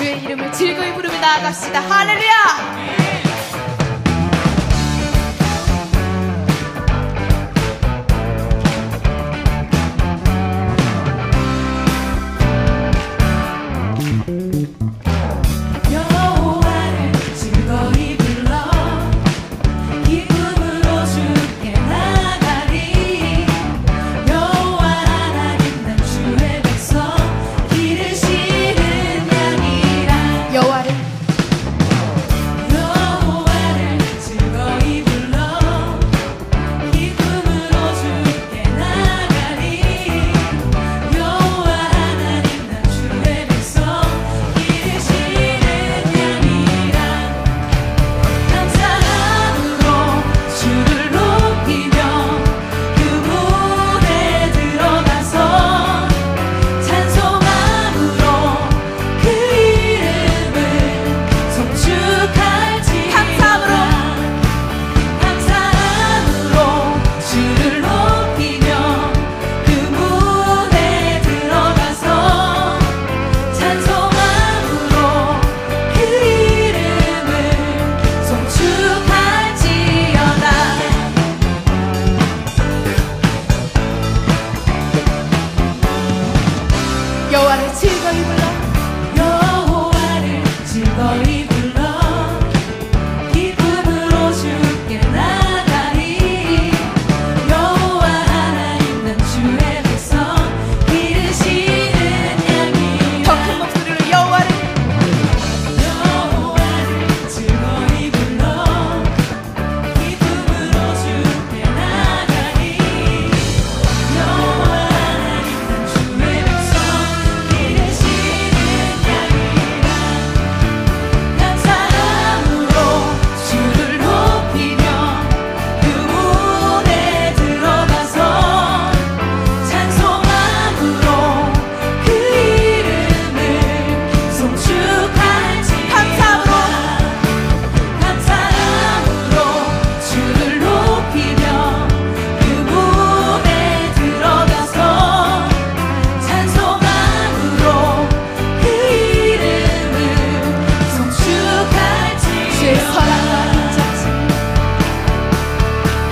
주의 이름을 즐거이 부르며 나아갑시다. 할렐루야. 여호와를 즐거이 불러 여호와를 즐거이 불러 기쁨으로 주께 나가리 여호와 하나님 난 주의 백성 기르시는 양이라 더 큰 목소리로 여호와를 즐거이 불러 기쁨으로 주께 나가리 여호와 하나님 난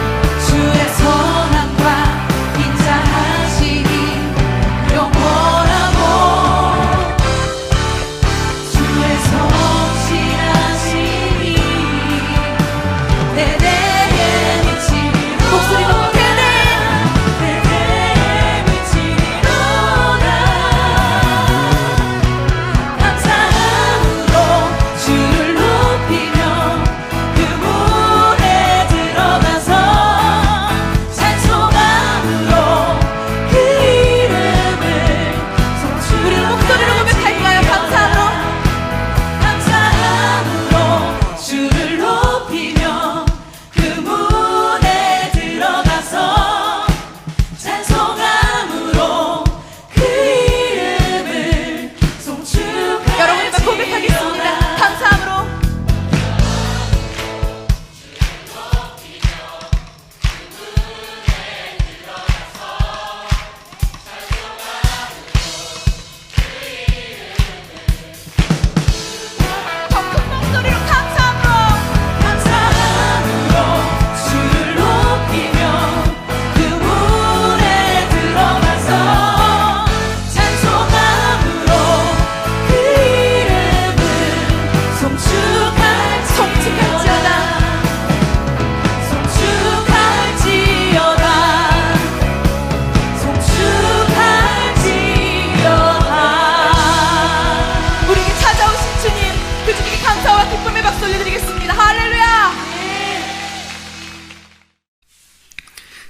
주의 백성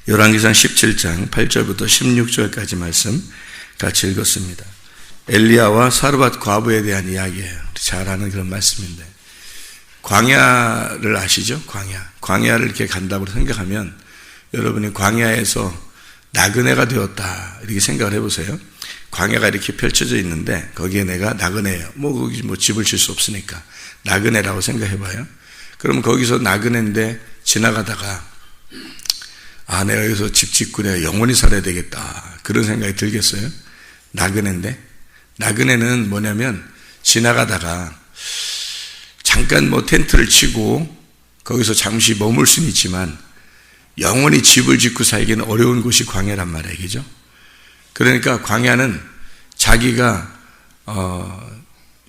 열왕기상 17장 8절부터 16절까지 말씀 같이 읽었습니다. 엘리야와 사르밧 과부에 대한 이야기예요. 잘 아는 그런 말씀인데, 광야를 아시죠? 광야를 이렇게 간다고 생각하면 여러분이 광야에서 나그네가 되었다 이렇게 생각을 해보세요. 광야가 이렇게 펼쳐져 있는데 거기에 내가 나그네예요. 거기 집을 질 수 없으니까 나그네라고 생각해봐요. 그러면 거기서 나그네인데 지나가다가 내가 여기서 집 짓고 내가 영원히 살아야 되겠다 그런 생각이 들겠어요? 나그네인데, 나그네는 뭐냐면 지나가다가 잠깐 뭐 텐트를 치고 거기서 잠시 머물 수는 있지만 영원히 집을 짓고 살기는 어려운 곳이 광야란 말이에요. 그죠? 그러니까 광야는 자기가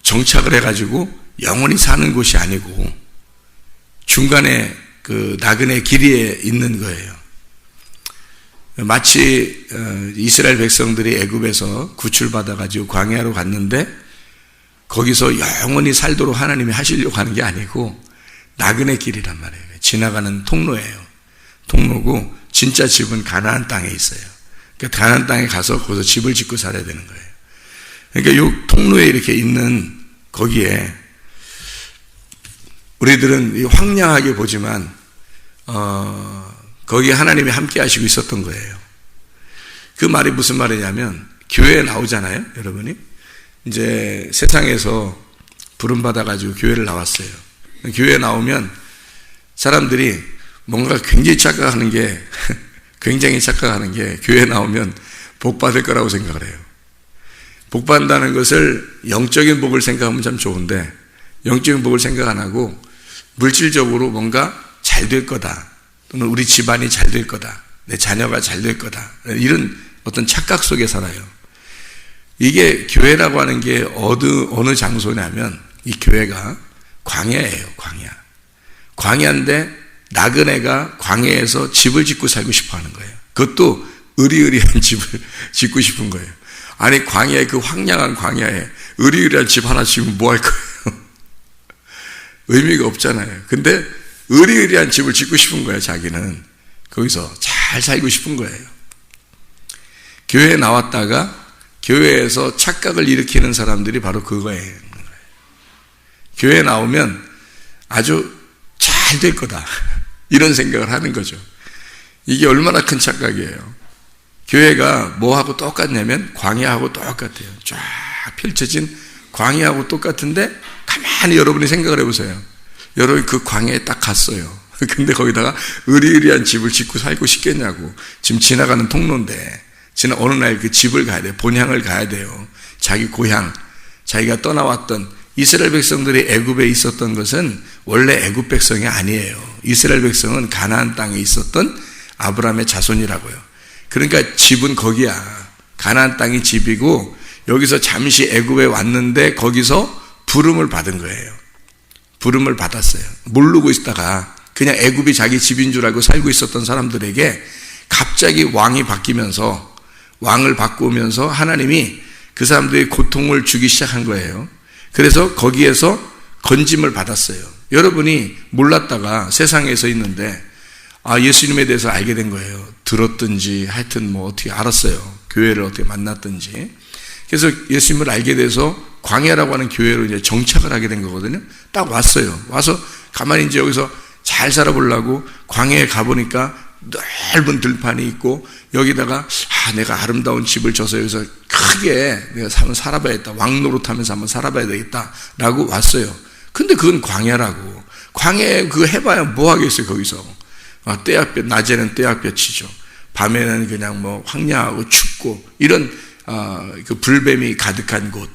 정착을 해가지고 영원히 사는 곳이 아니고 중간에 그 나그네 길이에 있는 거예요. 마치 이스라엘 백성들이 애굽에서 구출받아가지고 광야로 갔는데 거기서 영원히 살도록 하나님이 하시려고 하는 게 아니고 나그네 길이란 말이에요. 지나가는 통로예요. 통로고 진짜 집은 가나안 땅에 있어요. 그러니까 가나안 땅에 가서 거기서 집을 짓고 살아야 되는 거예요. 그러니까 이 통로에 이렇게 있는 거기에 우리들은 황량하게 보지만 거기에 하나님이 함께 하시고 있었던 거예요. 그 말이 무슨 말이냐면 교회에 나오잖아요, 여러분이. 이제 세상에서 부름받아가지고 교회를 나왔어요. 교회에 나오면 사람들이 뭔가 굉장히 착각하는 게 교회에 나오면 복 받을 거라고 생각을 해요. 복 받는다는 것을 영적인 복을 생각하면 참 좋은데 영적인 복을 생각 안 하고 물질적으로 뭔가 잘 될 거다, 또는 우리 집안이 잘 될 거다, 내 자녀가 잘 될 거다, 이런 어떤 착각 속에 살아요. 이게 교회라고 하는 게 어느 장소냐면 이 교회가 광야예요. 광야인데 나그네가 광야에서 집을 짓고 살고 싶어 하는 거예요. 그것도 으리으리한 집을 짓고 싶은 거예요. 아니, 광야에, 그 황량한 광야에 으리으리한 집 하나 지으면 뭐 할 거예요? 의미가 없잖아요. 근데 으리으리한 집을 짓고 싶은 거예요. 자기는 거기서 잘 살고 싶은 거예요. 교회에 나왔다가 교회에서 착각을 일으키는 사람들이 바로 그거예요. 교회에 나오면 아주 잘 될 거다, 이런 생각을 하는 거죠. 이게 얼마나 큰 착각이에요. 교회가 뭐하고 똑같냐면 광야하고 똑같아요. 쫙 펼쳐진 광야하고 똑같은데 가만히 여러분이 생각을 해보세요. 여러분이 그 광야에 딱 갔어요. 근데 거기다가 으리으리한 집을 짓고 살고 싶겠냐고. 지금 지나가는 통로인데 어느 날 그 집을 가야 돼요. 본향을 가야 돼요. 자기 고향, 자기가 떠나왔던 이스라엘 백성들이 애굽에 있었던 것은 원래 애굽 백성이 아니에요. 이스라엘 백성은 가나안 땅에 있었던 아브라함의 자손이라고요. 그러니까 집은 거기야. 가나안 땅이 집이고 여기서 잠시 애굽에 왔는데 거기서 부름을 받은 거예요. 부름을 받았어요. 모르고 있다가 그냥 애굽이 자기 집인 줄 알고 살고 있었던 사람들에게 갑자기 왕이 바뀌면서, 왕을 바꾸면서 하나님이 그 사람들의 고통을 주기 시작한 거예요. 그래서 거기에서 건짐을 받았어요. 여러분이 몰랐다가 세상에서 있는데 예수님에 대해서 알게 된 거예요. 들었든지 하여튼 뭐 어떻게 알았어요. 교회를 어떻게 만났든지. 그래서 예수님을 알게 돼서 광야라고 하는 교회로 이제 정착을 하게 된 거거든요. 딱 왔어요. 와서 가만히 이제 여기서 잘 살아보려고 광야에 가보니까 넓은 들판이 있고 여기다가 내가 아름다운 집을 져서 여기서 크게 내가 한번 살아봐야겠다, 왕노릇하면서 한번 살아봐야 되겠다 라고 왔어요. 근데 그건 광야라고. 광야에 그거 해봐야 뭐 하겠어요. 거기서 떼약볕, 낮에는 떼약볕이죠. 밤에는 그냥 뭐 황량하고 춥고 이런 그 불뱀이 가득한 곳,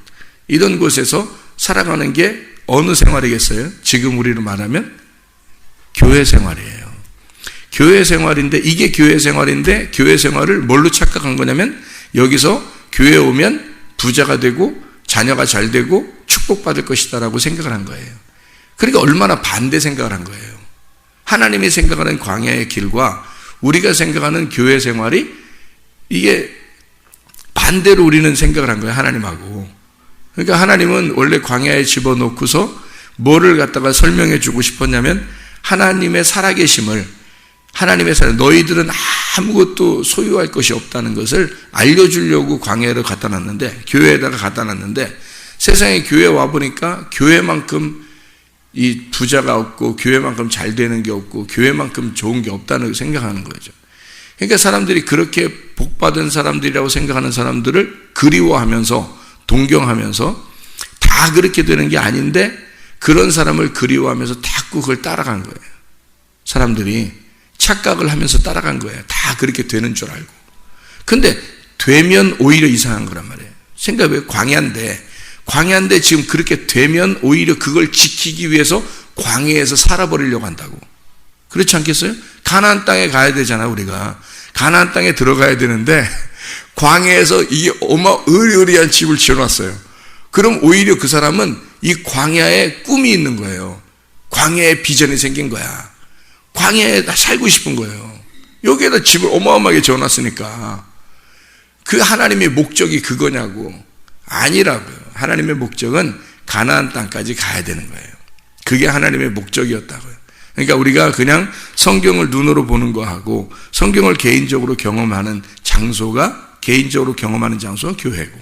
이런 곳에서 살아가는 게 어느 생활이겠어요? 지금 우리로 말하면 교회 생활이에요. 교회 생활인데, 이게 교회 생활인데 교회 생활을 뭘로 착각한 거냐면 여기서 교회에 오면 부자가 되고 자녀가 잘 되고 축복받을 것이다라고 생각을 한 거예요. 그러니까 얼마나 반대 생각을 한 거예요. 하나님이 생각하는 광야의 길과 우리가 생각하는 교회 생활이 이게 반대로 우리는 생각을 한 거예요. 하나님하고. 그러니까 하나님은 원래 광야에 집어넣고서 뭐를 갖다가 설명해 주고 싶었냐면 하나님의 살아계심을, 너희들은 아무것도 소유할 것이 없다는 것을 알려주려고 광야를 갖다 놨는데, 교회에다가 갖다 놨는데, 세상에 교회 와보니까 교회만큼 이 부자가 없고 교회만큼 잘 되는 게 없고 교회만큼 좋은 게 없다는 걸 생각하는 거죠. 그러니까 사람들이 그렇게 복받은 사람들이라고 생각하는 사람들을 그리워하면서 동경하면서 다 그렇게 되는 게 아닌데 그런 사람을 그리워하면서 자꾸 그걸 따라간 거예요. 사람들이 착각을 하면서 따라간 거예요. 다 그렇게 되는 줄 알고. 근데 되면 오히려 이상한 거란 말이에요. 생각해보면 광야인데 광야인데 지금 그렇게 되면 오히려 그걸 지키기 위해서 광야에서 살아버리려고 한다고. 그렇지 않겠어요? 가나안 땅에 가야 되잖아, 우리가. 가나안 땅에 들어가야 되는데 광야에서 이게 의리의리한 집을 지어놨어요. 그럼 오히려 그 사람은 이 광야에 꿈이 있는 거예요. 광야에 비전이 생긴 거야. 광야에 살고 싶은 거예요. 여기에다 집을 어마어마하게 지어놨으니까. 그 하나님의 목적이 그거냐고. 아니라고요. 하나님의 목적은 가나안 땅까지 가야 되는 거예요. 그게 하나님의 목적이었다고요. 그러니까 우리가 그냥 성경을 눈으로 보는 거하고 성경을 개인적으로 경험하는 장소가 교회고,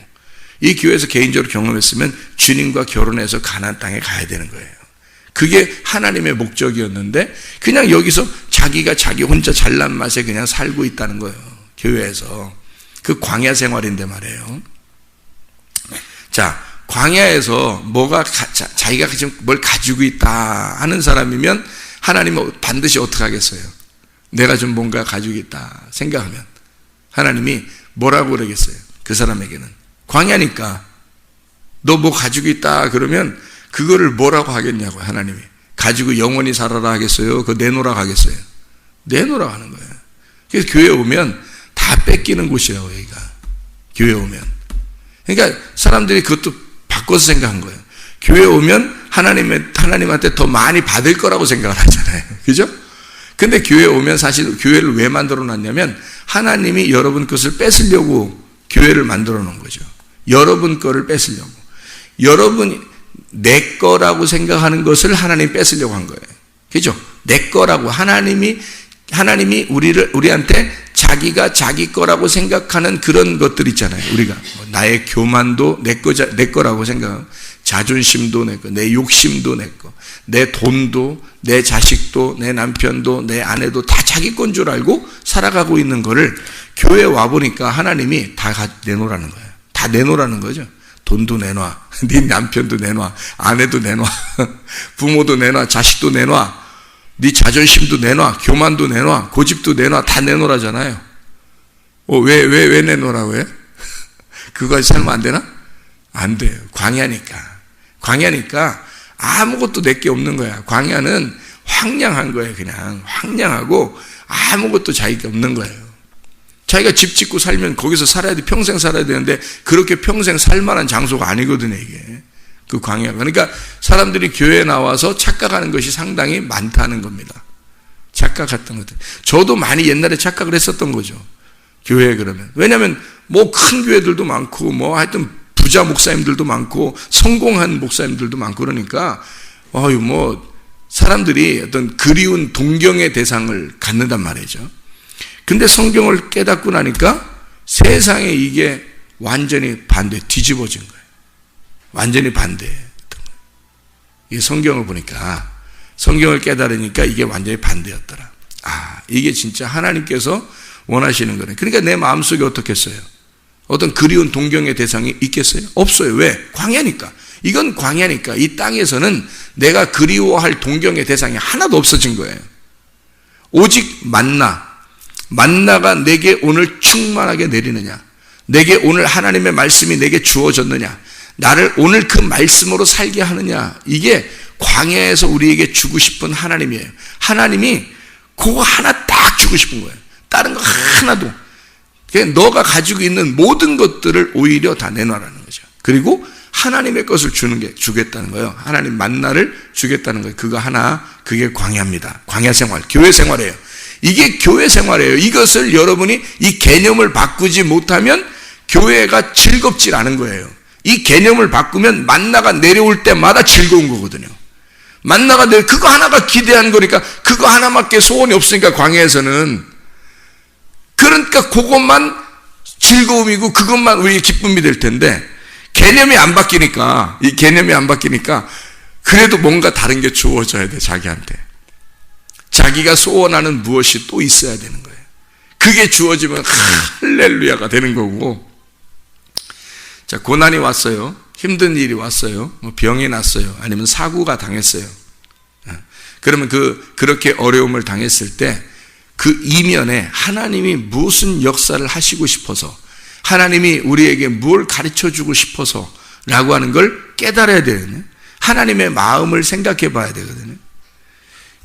이 교회에서 개인적으로 경험했으면 주님과 결혼해서 가나안 땅에 가야 되는 거예요. 그게 하나님의 목적이었는데 그냥 여기서 자기가 자기 혼자 잘난 맛에 그냥 살고 있다는 거예요. 교회에서. 그 광야 생활인데 말이에요. 자, 광야에서 자기가 지금 뭘 가지고 있다 하는 사람이면 하나님은 반드시 어떻게 하겠어요? 내가 좀 뭔가 가지고 있다 생각하면 하나님이 뭐라고 그러겠어요? 그 사람에게는 광야니까 너 뭐 가지고 있다 그러면 그거를 뭐라고 하겠냐고. 하나님이 가지고 영원히 살아라 하겠어요? 그거 내놓으라 하겠어요? 내놓으라 하는 거예요. 그래서 교회 오면 다 뺏기는 곳이에요, 여기가. 교회 오면. 그러니까 사람들이 그것도 바꿔서 생각한 거예요. 교회 오면 하나님한테 더 많이 받을 거라고 생각을 하잖아요. 그죠? 근데 교회 오면 사실 교회를 왜 만들어 놨냐면 하나님이 여러분 것을 뺏으려고 교회를 만들어 놓은 거죠. 여러분 거를 뺏으려고. 여러분이 내 거라고 생각하는 것을 하나님 뺏으려고 한 거예요. 그죠? 내 거라고. 하나님이 우리한테 자기가 자기 거라고 생각하는 그런 것들 있잖아요. 우리가 나의 교만도 내 거라고 생각하고, 자존심도 내 거, 내 욕심도 내 거, 내 돈도, 내 자식도, 내 남편도, 내 아내도 다 자기 건 줄 알고 살아가고 있는 거를 교회에 와보니까 하나님이 다 내놓으라는 거예요. 다 내놓으라는 거죠. 돈도 내놔, 네 남편도 내놔, 아내도 내놔, 부모도 내놔, 자식도 내놔, 네 자존심도 내놔, 교만도 내놔, 고집도 내놔, 다 내놓으라잖아요. 왜 내놓으라고 해? 그거 살면 안 되나? 안 돼요. 광야니까 아무것도 내게 없는 거야. 광야는 황량한 거예요. 그냥 황량하고 아무것도 자기가 없는 거예요. 자기가 집 짓고 살면 거기서 살아야 돼. 평생 살아야 되는데 그렇게 평생 살만한 장소가 아니거든요, 이게. 그 광야가. 그러니까 사람들이 교회에 나와서 착각하는 것이 상당히 많다는 겁니다. 착각했던 것들. 저도 많이 옛날에 착각을 했었던 거죠. 교회에 그러면. 왜냐하면 뭐 큰 교회들도 많고 뭐 하여튼 부자 목사님들도 많고 성공한 목사님들도 많고 그러니까 사람들이 어떤 그리운 동경의 대상을 갖는단 말이죠. 근데 성경을 깨닫고 나니까 세상에 이게 완전히 뒤집어진 거예요. 완전히 반대했던 거예요. 이 성경을 보니까, 성경을 깨달으니까 이게 완전히 반대였더라. 이게 진짜 하나님께서 원하시는 거네. 그러니까 내 마음속에 어떻겠어요? 어떤 그리운 동경의 대상이 있겠어요? 없어요. 왜? 광야니까. 이건 광야니까. 이 땅에서는 내가 그리워할 동경의 대상이 하나도 없어진 거예요. 오직 만나가 내게 오늘 충만하게 내리느냐, 내게 오늘 하나님의 말씀이 내게 주어졌느냐, 나를 오늘 그 말씀으로 살게 하느냐, 이게 광야에서 우리에게 주고 싶은 하나님이에요. 하나님이 그거 하나 딱 주고 싶은 거예요. 다른 거 하나도. 그냥 너가 가지고 있는 모든 것들을 오히려 다 내놔라는 거죠. 그리고 하나님의 것을 주겠다는 거예요. 하나님 만나를 주겠다는 거예요. 그거 하나, 그게 광야입니다. 광야 생활, 교회 생활이에요. 이게 교회 생활이에요. 이것을 여러분이 이 개념을 바꾸지 못하면 교회가 즐겁질 않은 거예요. 이 개념을 바꾸면 만나가 내려올 때마다 즐거운 거거든요. 만나가 그거 하나가 기대한 거니까 그거 하나밖에 소원이 없으니까 광야에서는. 그러니까 그것만 즐거움이고 그것만 우리의 기쁨이 될 텐데 개념이 안 바뀌니까 그래도 뭔가 다른 게 주어져야 돼. 자기한테. 자기가 소원하는 무엇이 또 있어야 되는 거예요. 그게 주어지면 할렐루야가 되는 거고. 자, 고난이 왔어요. 힘든 일이 왔어요. 병이 났어요. 아니면 사고가 당했어요. 그러면 그렇게 어려움을 당했을 때 그 이면에 하나님이 무슨 역사를 하시고 싶어서, 하나님이 우리에게 뭘 가르쳐 주고 싶어서 라고 하는 걸 깨달아야 되거든요. 하나님의 마음을 생각해 봐야 되거든요.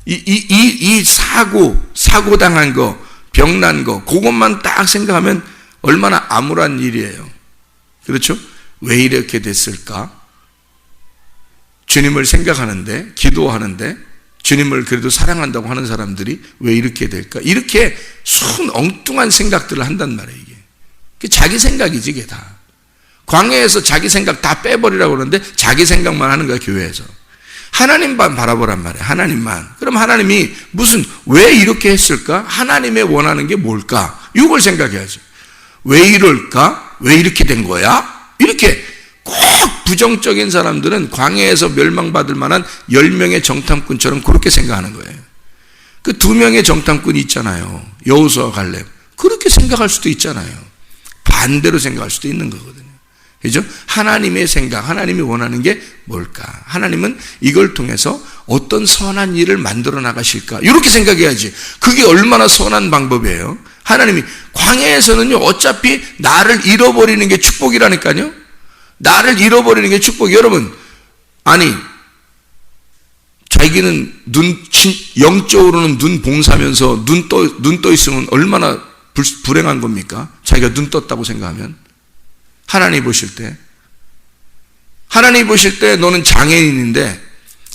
이 사고 당한 거, 병난 거, 그것만 딱 생각하면 얼마나 암울한 일이에요. 그렇죠? 왜 이렇게 됐을까? 주님을 생각하는데, 기도하는데, 주님을 그래도 사랑한다고 하는 사람들이 왜 이렇게 될까? 이렇게 순 엉뚱한 생각들을 한단 말이에요, 이게. 그게 자기 생각이지, 이게 다. 광야에서 자기 생각 다 빼버리라고 그러는데 자기 생각만 하는 거야, 교회에서. 하나님만 바라보란 말이에요, 하나님만. 그럼 하나님이 왜 이렇게 했을까? 하나님의 원하는 게 뭘까? 이걸 생각해야지. 왜 이럴까? 왜 이렇게 된 거야? 이렇게 꼭 부정적인 사람들은 광야에서 멸망받을 만한 10명의 정탐꾼처럼 그렇게 생각하는 거예요. 그 2명의 정탐꾼이 있잖아요. 여호수아와 갈렙. 그렇게 생각할 수도 있잖아요. 반대로 생각할 수도 있는 거거든요. 그죠? 하나님의 생각, 하나님이 원하는 게 뭘까? 하나님은 이걸 통해서 어떤 선한 일을 만들어 나가실까? 이렇게 생각해야지. 그게 얼마나 선한 방법이에요. 하나님이 광야에서는요, 어차피 나를 잃어버리는 게 축복이라니까요. 나를 잃어버리는 게 축복. 여러분, 아니, 자기는 영적으로는 눈 봉사하면서 눈 떠 있으면 얼마나 불행한 겁니까? 자기가 눈 떴다고 생각하면. 하나님 보실 때 너는 장애인인데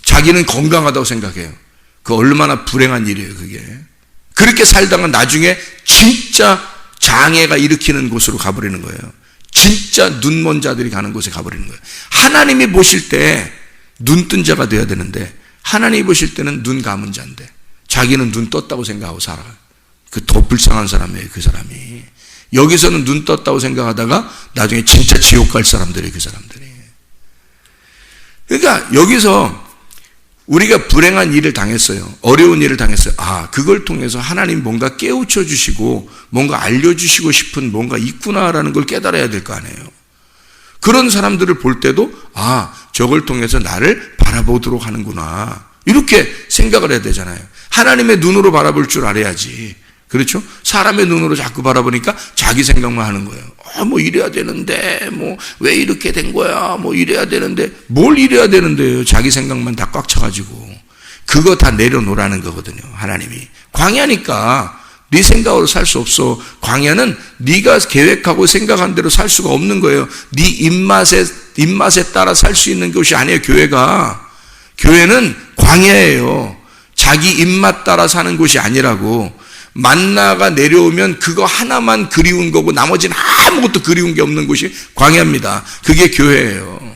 자기는 건강하다고 생각해요. 그 얼마나 불행한 일이에요, 그게. 그렇게 살다가 나중에 진짜 장애가 일으키는 곳으로 가버리는 거예요. 진짜 눈먼 자들이 가는 곳에 가버리는 거예요. 하나님이 보실 때 눈 뜬 자가 돼야 되는데 하나님이 보실 때는 눈 감은 자인데 자기는 눈 떴다고 생각하고 살아요. 그 더 불쌍한 사람이에요, 그 사람이. 여기서는 눈 떴다고 생각하다가 나중에 진짜 지옥 갈 사람들이에요, 그 사람들이. 그러니까 여기서 우리가 불행한 일을 당했어요. 어려운 일을 당했어요. 그걸 통해서 하나님 뭔가 깨우쳐 주시고 뭔가 알려주시고 싶은 뭔가 있구나라는 걸 깨달아야 될 거 아니에요. 그런 사람들을 볼 때도 저걸 통해서 나를 바라보도록 하는구나, 이렇게 생각을 해야 되잖아요. 하나님의 눈으로 바라볼 줄 알아야지. 그렇죠? 사람의 눈으로 자꾸 바라보니까 자기 생각만 하는 거예요. 뭐 이래야 되는데, 뭐 왜 이렇게 된 거야, 뭐 이래야 되는데. 뭘 이래야 되는데요? 자기 생각만 다 꽉 차가지고. 그거 다 내려놓으라는 거거든요, 하나님이. 광야니까 네 생각으로 살 수 없어. 광야는 네가 계획하고 생각한 대로 살 수가 없는 거예요. 네 입맛에 따라 살 수 있는 것이 아니에요, 교회가. 교회는 광야예요. 자기 입맛 따라 사는 곳이 아니라고. 만나가 내려오면 그거 하나만 그리운 거고 나머지는 아무것도 그리운 게 없는 곳이 광야입니다. 그게 교회예요.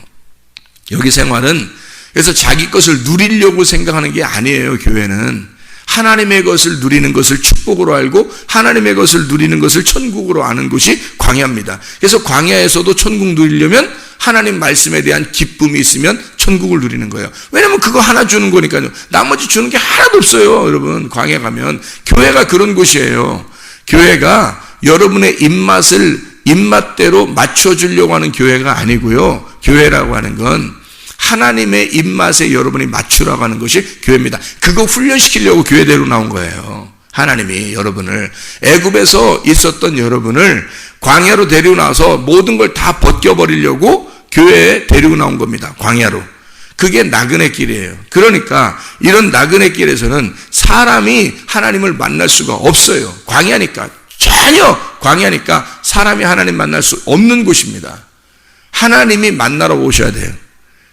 여기 생활은 그래서 자기 것을 누리려고 생각하는 게 아니에요. 교회는 하나님의 것을 누리는 것을 축복으로 알고 하나님의 것을 누리는 것을 천국으로 아는 곳이 광야입니다. 그래서 광야에서도 천국 누리려면 하나님 말씀에 대한 기쁨이 있으면 천국을 누리는 거예요. 왜냐면 그거 하나 주는 거니까요. 나머지 주는 게 하나도 없어요, 여러분. 광야 가면. 교회가 그런 곳이에요. 교회가 여러분의 입맛대로 맞춰주려고 하는 교회가 아니고요. 교회라고 하는 건 하나님의 입맛에 여러분이 맞추라고 하는 것이 교회입니다. 그거 훈련시키려고 교회대로 나온 거예요. 하나님이 여러분을, 애굽에서 있었던 여러분을 광야로 데리고 나와서 모든 걸 다 벗겨버리려고 교회에 데리고 나온 겁니다. 광야로. 그게 나그네 길이에요. 그러니까 이런 나그네 길에서는 사람이 하나님을 만날 수가 없어요. 광야니까. 전혀 광야니까 사람이 하나님 만날 수 없는 곳입니다. 하나님이 만나러 오셔야 돼요.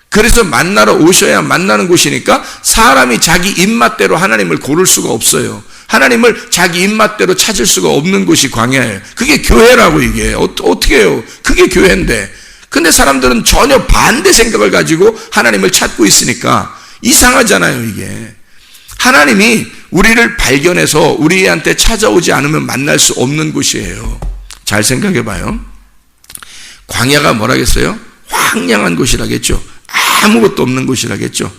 그래서 만나러 오셔야 만나는 곳이니까 사람이 자기 입맛대로 하나님을 고를 수가 없어요. 하나님을 자기 입맛대로 찾을 수가 없는 곳이 광야예요. 그게 교회라고. 이게 어떻게 해요? 그게 교회인데. 근데 사람들은 전혀 반대 생각을 가지고 하나님을 찾고 있으니까 이상하잖아요, 이게. 하나님이 우리를 발견해서 우리한테 찾아오지 않으면 만날 수 없는 곳이에요. 잘 생각해 봐요. 광야가 뭐라겠어요? 황량한 곳이라겠죠. 아무것도 없는 곳이라겠죠.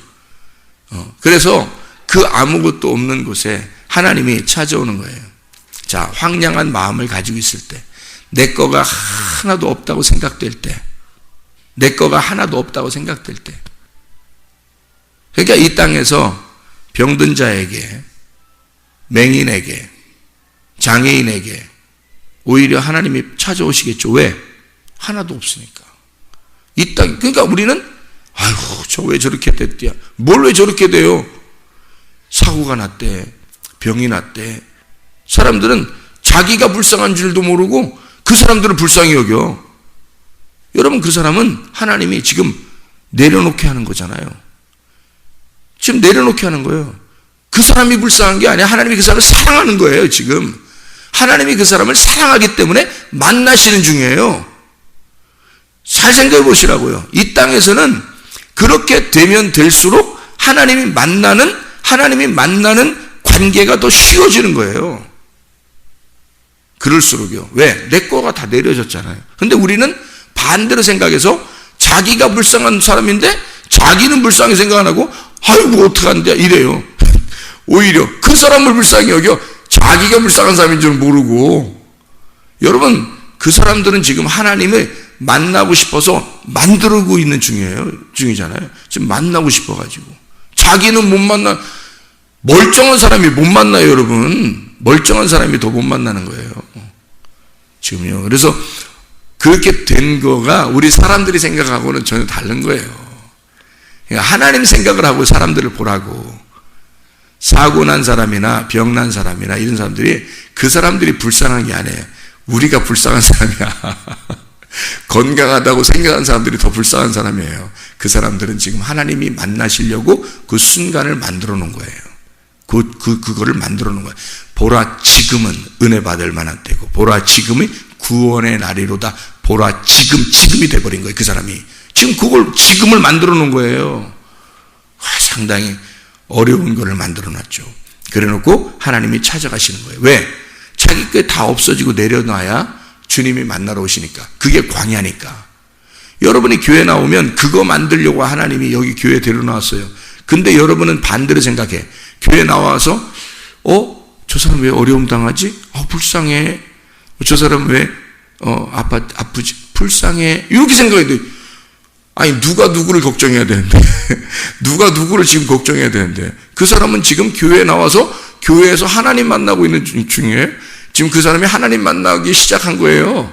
그래서 그 아무것도 없는 곳에 하나님이 찾아오는 거예요. 자, 황량한 마음을 가지고 있을 때, 내 거가 하나도 없다고 생각될 때, 내 거가 하나도 없다고 생각될 때, 그러니까 이 땅에서 병든 자에게, 맹인에게, 장애인에게 오히려 하나님이 찾아오시겠죠. 왜? 하나도 없으니까. 이 땅, 그러니까 우리는, 아이고, 저 왜 저렇게 됐대야? 뭘 왜 저렇게 돼요? 사고가 났대. 병이 났대. 사람들은 자기가 불쌍한 줄도 모르고 그 사람들을 불쌍히 여겨. 여러분, 그 사람은 하나님이 지금 내려놓게 하는 거잖아요. 지금 내려놓게 하는 거예요. 그 사람이 불쌍한 게 아니라 하나님이 그 사람을 사랑하는 거예요, 지금. 하나님이 그 사람을 사랑하기 때문에 만나시는 중이에요. 잘 생각해 보시라고요. 이 땅에서는 그렇게 되면 될수록 하나님이 만나는 관계가 더 쉬워지는 거예요. 그럴수록요. 왜? 내 거가 다 내려졌잖아요. 근데 우리는 반대로 생각해서 자기가 불쌍한 사람인데 자기는 불쌍히 생각 안 하고 아이고 어떡한데 이래요. 오히려 그 사람을 불쌍히 여겨 자기가 불쌍한 사람인 줄 모르고. 여러분, 그 사람들은 지금 하나님을 만나고 싶어서 만들고 있는 중이잖아요. 지금 만나고 싶어가지고. 자기는 못 만나, 멀쩡한 사람이 못 만나요, 여러분. 멀쩡한 사람이 더 못 만나는 거예요. 지금요. 그래서 그렇게 된 거가 우리 사람들이 생각하고는 전혀 다른 거예요. 그러니까 하나님 생각을 하고 사람들을 보라고. 사고 난 사람이나 병 난 사람이나 이런 사람들이 그 사람들이 불쌍한 게 아니에요. 우리가 불쌍한 사람이야. 건강하다고 생각하는 사람들이 더 불쌍한 사람이에요. 그 사람들은 지금 하나님이 만나시려고 그 순간을 만들어 놓은 거예요. 그거를 만들어 놓은 거예요. 보라, 지금은 은혜 받을 만한 때고, 보라, 지금이 구원의 날이로다. 보라, 지금이 돼버린 거예요. 그 사람이. 지금을 만들어 놓은 거예요. 상당히 어려운 거를 만들어 놨죠. 그래 놓고 하나님이 찾아가시는 거예요. 왜? 자기 게 다 없어지고 내려놔야 주님이 만나러 오시니까. 그게 광야니까. 여러분이 교회 나오면 그거 만들려고 하나님이 여기 교회에 데려놨어요. 근데 여러분은 반대로 생각해. 교회 나와서 저 사람 왜 어려움 당하지? 불쌍해. 저 사람 왜 아프지? 불쌍해. 이렇게 생각해야 돼. 아니, 누가 누구를 걱정해야 되는데 누가 누구를 지금 걱정해야 되는데 그 사람은 지금 교회에 나와서 교회에서 하나님 만나고 있는 중이에요. 지금 그 사람이 하나님 만나기 시작한 거예요.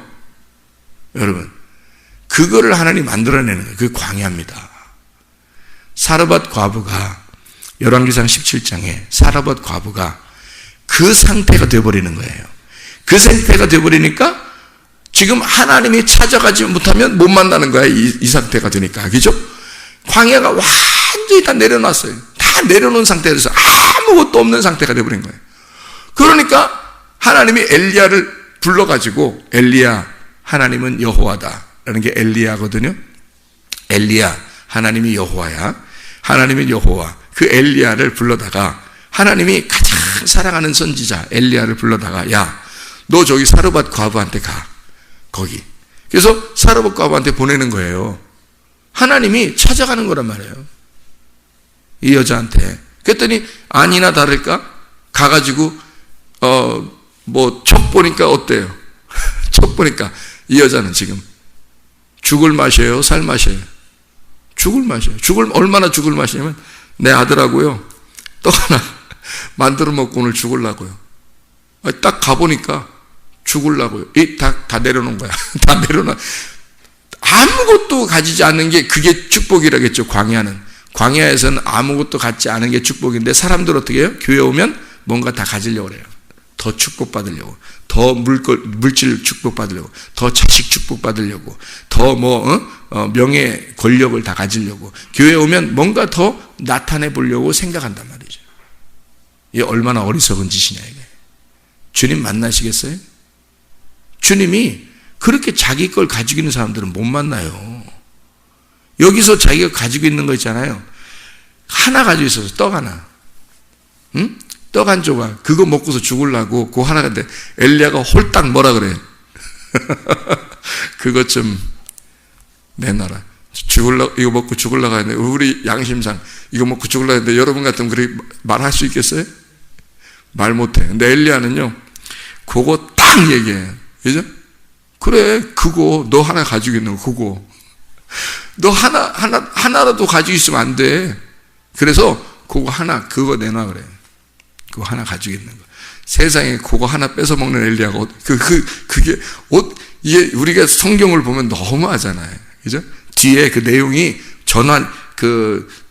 여러분, 그거를 하나님 만들어내는 거예요. 그게 광야입니다. 사르밧 과부가 열왕기상 17장에 사르밧 과부가 그 상태가 되어버리는 거예요. 그 상태가 되어버리니까 지금 하나님이 찾아가지 못하면 못 만나는 거야. 이 상태가 되니까. 그죠? 광야가 완전히 다 내려놨어요. 다 내려놓은 상태에서 아무것도 없는 상태가 되어버린 거예요. 그러니까 하나님이 엘리야를 불러가지고, 엘리야, 하나님은 여호와다 라는 게 엘리야거든요. 엘리야, 하나님이 여호와야. 하나님은 여호와. 그 엘리야를 불러다가 하나님이 가장 사랑하는 선지자 엘리야를 불러다가, 야, 너 저기 사르밧 과부한테 가. 거기. 그래서 사르밧 과부한테 보내는 거예요. 하나님이 찾아가는 거란 말이에요. 이 여자한테. 그랬더니 아니나 다를까 가가지고 척 보니까 어때요? 척 보니까 이 여자는 지금 죽을 맛이에요, 살 맛이에요? 죽을 맛이에요. 얼마나 죽을 맛이냐면 내 아들하고요 떡 하나 만들어 먹고 오늘 죽으려고요. 딱 가보니까 죽으려고요. 다 내려놓은 거야. 다 내려놔. 아무것도 가지지 않는 게 그게 축복이라겠죠. 광야에서는 아무것도 갖지 않은 게 축복인데, 사람들 어떻게 해요? 교회 오면 뭔가 다 가지려고 그래요. 더 축복받으려고, 더 물질 축복받으려고, 더 자식 축복받으려고, 더 명예, 권력을 다 가지려고, 교회에 오면 뭔가 더 나타내 보려고 생각한단 말이죠. 이게 얼마나 어리석은 짓이냐 이게. 주님 만나시겠어요? 주님이 그렇게 자기 걸 가지고 있는 사람들은 못 만나요. 여기서 자기가 가지고 있는 거 있잖아요. 하나 가지고 있어서 떡 하나. 응? 떡 한 조각. 그거 먹고서 죽으려고 그거 하나 갔는데 엘리야가 홀딱 뭐라 그래. 그것 좀 내놔라. 이거 먹고 죽으려고 하는데, 우리 양심상 이거 먹고 죽으려고 하는데 여러분 같으면 그렇게 말할 수 있겠어요? 말 못해. 근데 엘리야는요, 그거 딱 얘기해요. 그죠? 그래, 그거 너 하나 가지고 있는 거, 그거 너 하나라도 가지고 있으면 안 돼. 그래서 그거 내놔 그래. 그거 하나 가지고 있는 거. 세상에 그거 하나 뺏어 먹는 엘리야가 이게 우리가 성경을 보면 너무하잖아요. 그죠? 뒤에 그 내용이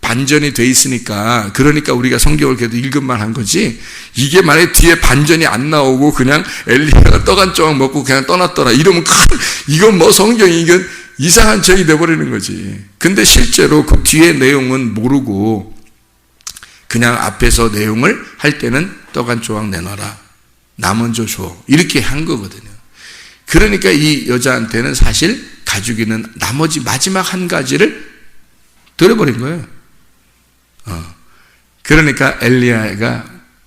반전이 돼 있으니까, 그러니까 우리가 성경을 계속 읽음만 한 거지, 이게 만약에 뒤에 반전이 안 나오고 그냥 엘리야가 떡 한 조각 먹고 그냥 떠났더라 이러면 이건 뭐 성경이 이건 이상한 책이 돼버리는 거지. 근데 실제로 그 뒤에 내용은 모르고 그냥 앞에서 내용을 할 때는 떡 한 조각 내놔라, 나 먼저 줘, 이렇게 한 거거든요. 그러니까 이 여자한테는 사실 가지고 있는 나머지 마지막 한 가지를 들어버린 거예요. 그러니까 엘리야가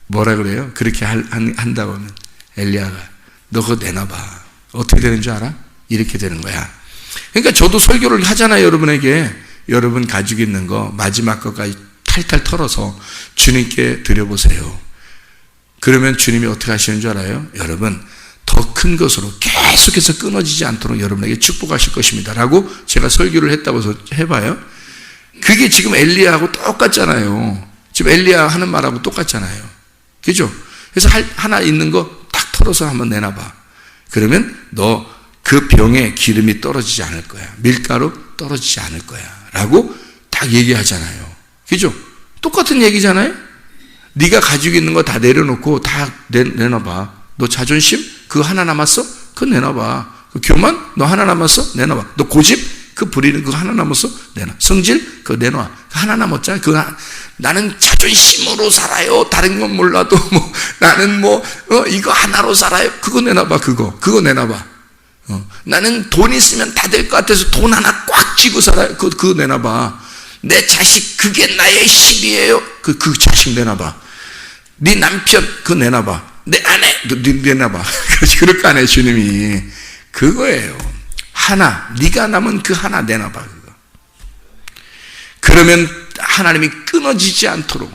뭐라 그래요? 그렇게 한다고 하면 엘리야가 너 그거 내놔봐. 어떻게 되는 줄 알아? 이렇게 되는 거야. 그러니까 저도 설교를 하잖아요. 여러분에게 여러분 가지고 있는 거 마지막 것까지 탈탈 털어서 주님께 드려보세요. 그러면 주님이 어떻게 하시는 줄 알아요? 여러분 더 큰 것으로 계속해서 끊어지지 않도록 여러분에게 축복하실 것입니다 라고 제가 설교를 했다고 해봐요. 그게 지금 엘리야하고 똑같잖아요. 지금 엘리야 하는 말하고 똑같잖아요. 그죠? 그래서 하나 있는 거 딱 털어서 한번 내놔봐. 그러면 너 그 병에 기름이 떨어지지 않을 거야. 밀가루 떨어지지 않을 거야 라고 딱 얘기하잖아요. 그죠? 똑같은 얘기잖아요. 네가 가지고 있는 거 다 내려놓고 다 내놔봐. 너 자존심? 그거 하나 남았어? 그거 내놔봐. 그 교만? 너 하나 남았어? 내놔봐. 너 고집? 그 부리는 그거 하나 남았어? 내놔. 성질? 그거 내놔. 하나 남았잖아. 나는 자존심으로 살아요. 다른 건 몰라도 나는 이거 하나로 살아요. 그거 내놔봐. 그거 내놔봐. 나는 돈 있으면 다 될 것 같아서 돈 하나 꽉 쥐고 살아요. 그거 내놔봐. 내 자식 그게 나의 힘이에요. 그 자식 내놔봐. 네 남편 그거 내놔봐. 내 아내 내놔봐. 그럴 거 아니에요. 주님이 그거예요. 하나, 네가 남은 그 하나 내놔봐. 그거. 그러면 하나님이 끊어지지 않도록,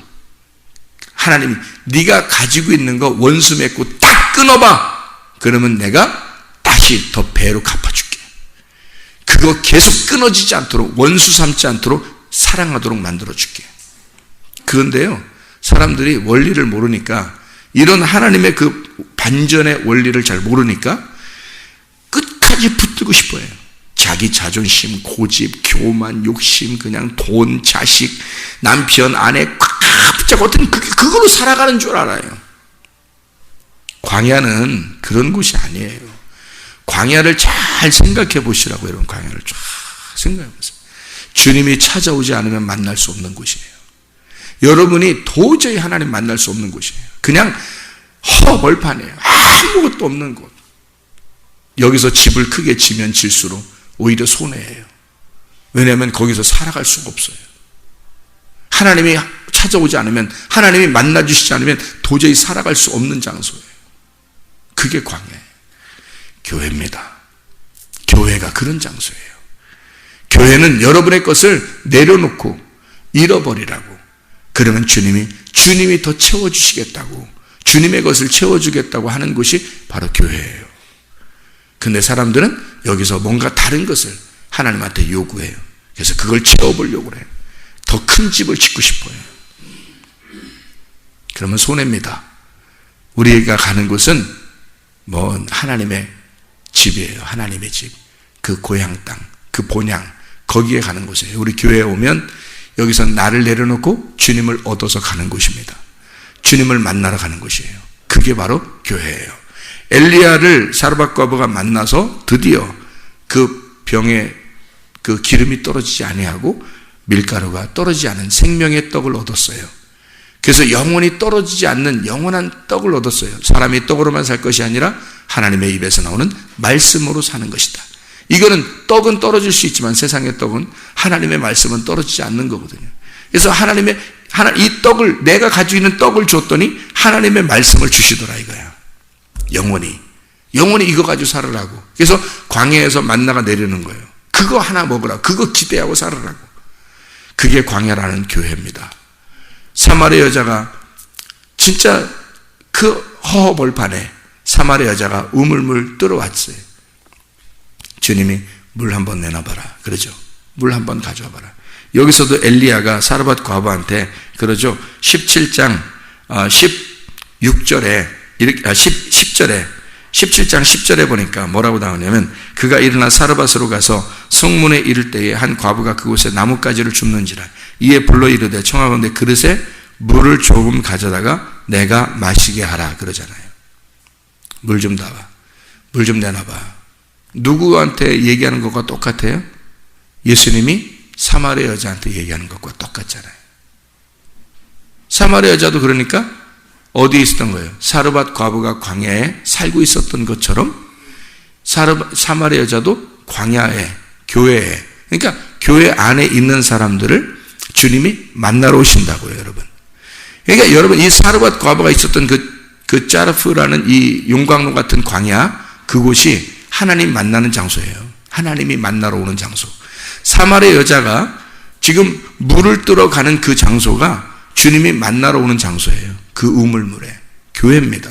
하나님이 네가 가지고 있는 거 원수 맺고 딱 끊어봐. 그러면 내가 다시 더 배로 갚아줄게. 그거 계속 끊어지지 않도록, 원수 삼지 않도록 사랑하도록 만들어줄게. 그런데요, 사람들이 원리를 모르니까, 이런 하나님의 그 반전의 원리를 잘 모르니까 끝까지 붙들고 싶어요. 자기 자존심, 고집, 교만, 욕심, 그냥 돈, 자식, 남편, 아내 꽉 붙잡고 어떤 그걸로 살아가는 줄 알아요. 광야는 그런 곳이 아니에요. 광야를 잘 생각해 보시라고. 여러분 광야를 쫙 생각해 보세요. 주님이 찾아오지 않으면 만날 수 없는 곳이에요. 여러분이 도저히 하나님 만날 수 없는 곳이에요. 그냥 허벌판이에요. 아무것도 없는 곳. 여기서 집을 크게 지면 질수록 오히려 손해예요. 왜냐하면 거기서 살아갈 수가 없어요. 하나님이 찾아오지 않으면, 하나님이 만나주시지 않으면 도저히 살아갈 수 없는 장소예요. 그게 광야예요. 교회입니다. 교회가 그런 장소예요. 교회는 여러분의 것을 내려놓고 잃어버리라고. 그러면 주님이 더 채워주시겠다고, 주님의 것을 채워주겠다고 하는 곳이 바로 교회예요. 근데 사람들은 여기서 뭔가 다른 것을 하나님한테 요구해요. 그래서 그걸 채워보려고 해요. 더 큰 집을 짓고 싶어요. 그러면 손해입니다. 우리가 가는 곳은 하나님의 집이에요. 하나님의 집. 그 고향 땅, 그 본향, 거기에 가는 곳이에요. 우리 교회에 오면 여기서 나를 내려놓고 주님을 얻어서 가는 곳입니다. 주님을 만나러 가는 곳이에요. 그게 바로 교회예요. 엘리야를 사르밧과부가 만나서 드디어 그 병에 그 기름이 떨어지지 아니하고 밀가루가 떨어지지 않은 생명의 떡을 얻었어요. 그래서 영원히 떨어지지 않는 영원한 떡을 얻었어요. 사람이 떡으로만 살 것이 아니라 하나님의 입에서 나오는 말씀으로 사는 것이다. 이거는 떡은 떨어질 수 있지만 세상의 떡은, 하나님의 말씀은 떨어지지 않는 거거든요. 그래서 이 떡을, 내가 가지고 있는 떡을 줬더니 하나님의 말씀을 주시더라 이거야. 영원히 이거 가지고 살으라고. 그래서 광야에서 만나가 내리는 거예요. 그거 하나 먹으라. 그거 기대하고 살으라고. 그게 광야라는 교회입니다. 사마리아 여자가 진짜 그 허허벌판에 사마리아 여자가 우물물 들어왔어요. 주님이 물 한번 내놔봐라. 그러죠. 물 한번 가져와봐라. 여기서도 엘리야가 사르밧 과부한테 그러죠. 17장 16절에 10절에 17장 10절에 보니까 뭐라고 나오냐면 그가 일어나 사르밧으로 가서 성문에 이를 때에 한 과부가 그곳에 나뭇가지를 줍는지라 이에 불러 이르되 청하건대 그릇에 물을 조금 가져다가 내가 마시게 하라 그러잖아요. 물 좀 다와. 물 좀 내놔봐. 누구한테 얘기하는 것과 똑같아요? 예수님이 사마리아 여자한테 얘기하는 것과 똑같잖아요. 사마리아 여자도 그러니까 어디에 있었던 거예요? 사르밧 과부가 광야에 살고 있었던 것처럼 사마리아 여자도 광야에, 교회에, 그러니까 교회 안에 있는 사람들을 주님이 만나러 오신다고요, 여러분. 그러니까 여러분, 이 사르밧 과부가 있었던 그 짜르프라는 이 용광로 같은 광야, 그곳이 하나님 만나는 장소예요. 하나님이 만나러 오는 장소. 사마리아 여자가 지금 물을 뜨러 가는 그 장소가 주님이 만나러 오는 장소예요. 그 우물물에. 교회입니다.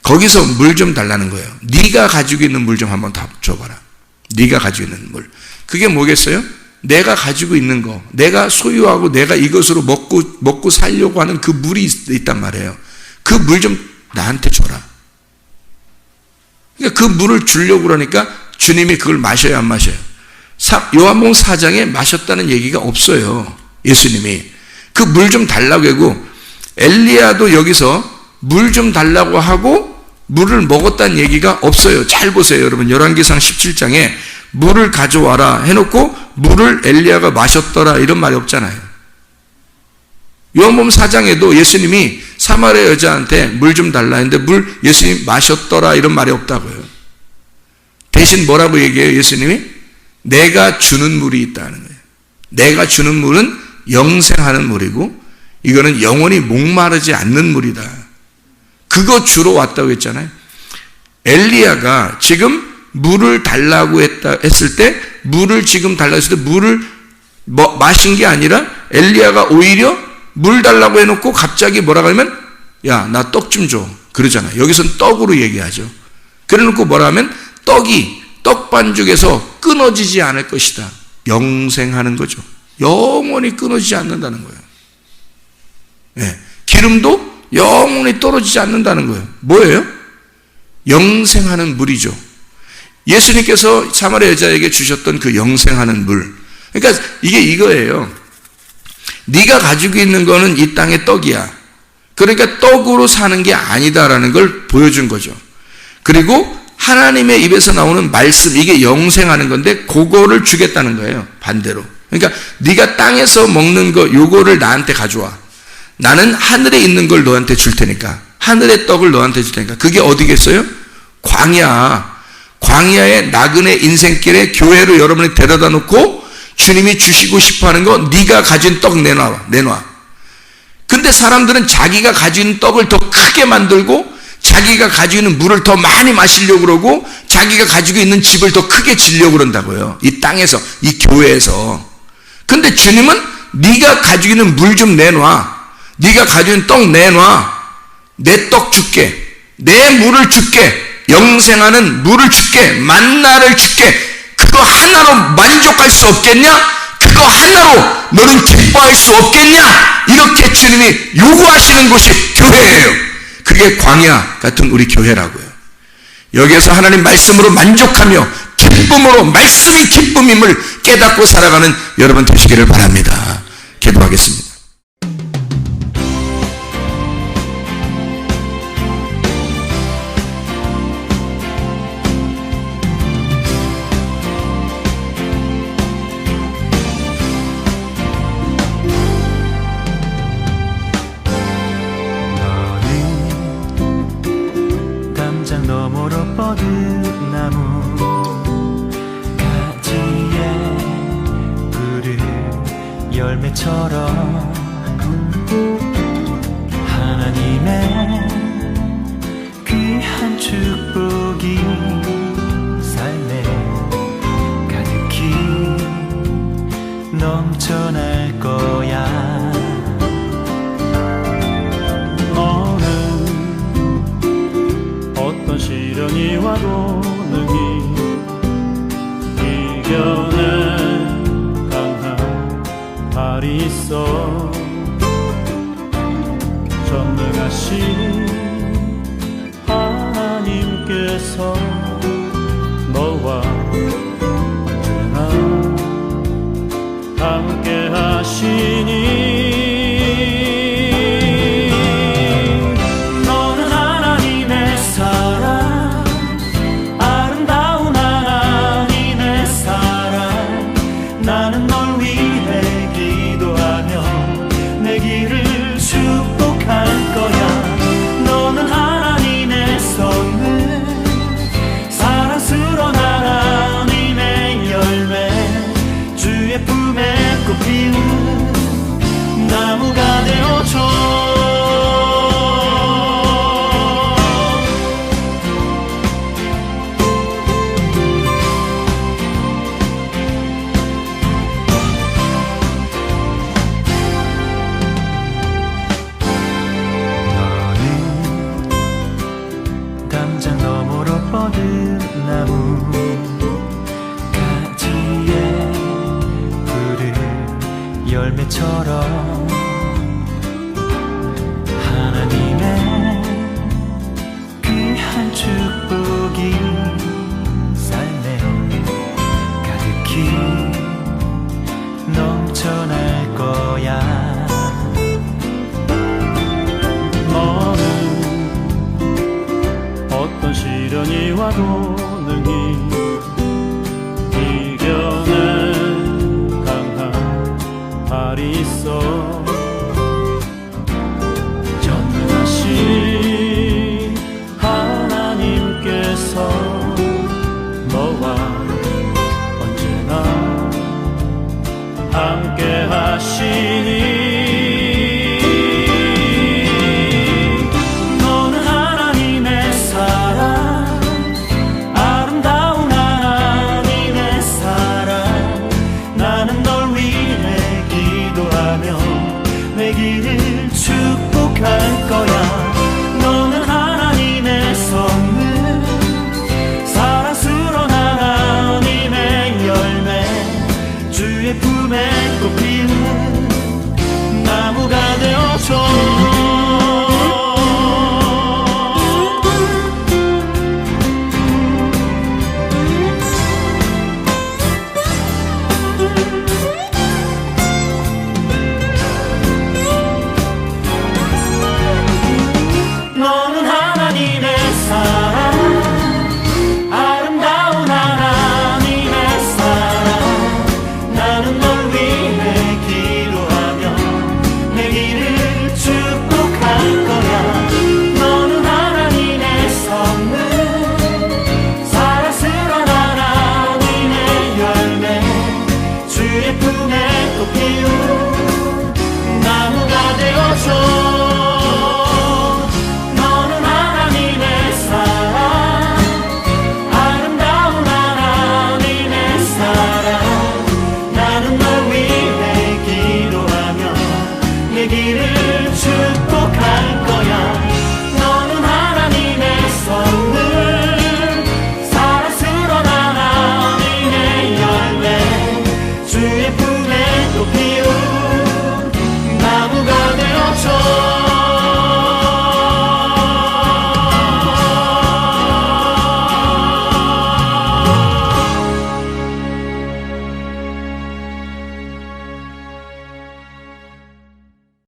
거기서 물 좀 달라는 거예요. 네가 가지고 있는 물 좀 한번 다 줘봐라. 네가 가지고 있는 물. 그게 뭐겠어요? 내가 가지고 있는 거, 내가 소유하고 내가 이것으로 먹고 살려고 하는 그 물이 있단 말이에요. 그 물 좀 나한테 줘라. 그러니까 그 물을 주려고 그러니까 주님이 그걸 마셔야 안 마셔요? 요한복음 4장에 마셨다는 얘기가 없어요. 예수님이. 그 물 좀 달라고 하고 엘리야도 여기서 물 좀 달라고 하고 물을 먹었다는 얘기가 없어요. 잘 보세요, 여러분. 열왕기상 17장에 물을 가져와라 해놓고 물을 엘리야가 마셨더라 이런 말이 없잖아요. 요한복음 4장에도 예수님이 사마리아 여자한테 물 좀 달라 했는데 예수님이 마셨더라 이런 말이 없다고요. 대신 뭐라고 얘기해요, 예수님이? 내가 주는 물이 있다는 거예요. 내가 주는 물은 영생하는 물이고 이거는 영원히 목마르지 않는 물이다. 그거 주러 왔다고 했잖아요. 엘리야가 지금 물을 달라고 했을 때 물을 지금 달라고 했을 때 물을 마신 게 아니라 엘리야가 오히려 물 달라고 해놓고 갑자기 뭐라고 하면 야, 나 떡 좀 줘. 그러잖아요. 여기서는 떡으로 얘기하죠. 그래 놓고 뭐라 하면 떡이 떡반죽에서 끊어지지 않을 것이다. 영생하는 거죠. 영원히 끊어지지 않는다는 거예요. 네. 기름도 영원히 떨어지지 않는다는 거예요. 뭐예요? 영생하는 물이죠. 예수님께서 사마리아 여자에게 주셨던 그 영생하는 물. 그러니까 이게 이거예요. 네가 가지고 있는 거는 이 땅의 떡이야. 그러니까 떡으로 사는 게 아니다라는 걸 보여준 거죠. 그리고 하나님의 입에서 나오는 말씀, 이게 영생하는 건데 그거를 주겠다는 거예요. 반대로. 그러니까 네가 땅에서 먹는 거 요거를 나한테 가져와. 나는 하늘에 있는 걸 너한테 줄 테니까. 하늘의 떡을 너한테 줄 테니까. 그게 어디겠어요? 광야. 광야의 나그네 인생길에 교회로 여러분이 데려다 놓고 주님이 주시고 싶어하는 거 네가 가진 떡 내놔. 근데 사람들은 자기가 가지고 있는 떡을 더 크게 만들고 자기가 가지고 있는 물을 더 많이 마시려고 그러고 자기가 가지고 있는 집을 더 크게 지려고 그런다고요. 이 땅에서, 이 교회에서. 근데 주님은 네가 가지고 있는 물 좀 내놔. 네가 가지고 있는 떡 내놔. 내 떡 줄게. 내 물을 줄게. 영생하는 물을 줄게. 만나를 줄게. 그거 하나로 만족할 수 없겠냐? 그거 하나로 너는 기뻐할 수 없겠냐? 이렇게 주님이 요구하시는 곳이 교회예요. 그게 광야 같은 우리 교회라고요. 여기에서 하나님 말씀으로 만족하며 기쁨으로 말씀이 기쁨임을 깨닫고 살아가는 여러분 되시기를 바랍니다. 기도하겠습니다. 너머로 뻗은 나무 가지에 푸른 열매처럼 하나님의 귀한 축복이 삶에 가득히 넘쳐날 거야. 시련이 와도 능히 이겨낼 강한 발이 있어. 전능하신 하나님께 함께 하시니 너는 하나님의 사랑 아름다운 하나님의 사랑 나는 널 위해 기도하며 내 길을 축복할 거야 너는 하나님의 선물 사랑스러운 하나님의 열매 주의 품에 꽃피운 나무가 되어줘 담장 너머로 뻗은 나무 가지에 푸른 열매처럼 하나님의 귀한 축복이 삶에 가득히 넘쳐날 거야 너는 어떤 시련이 와도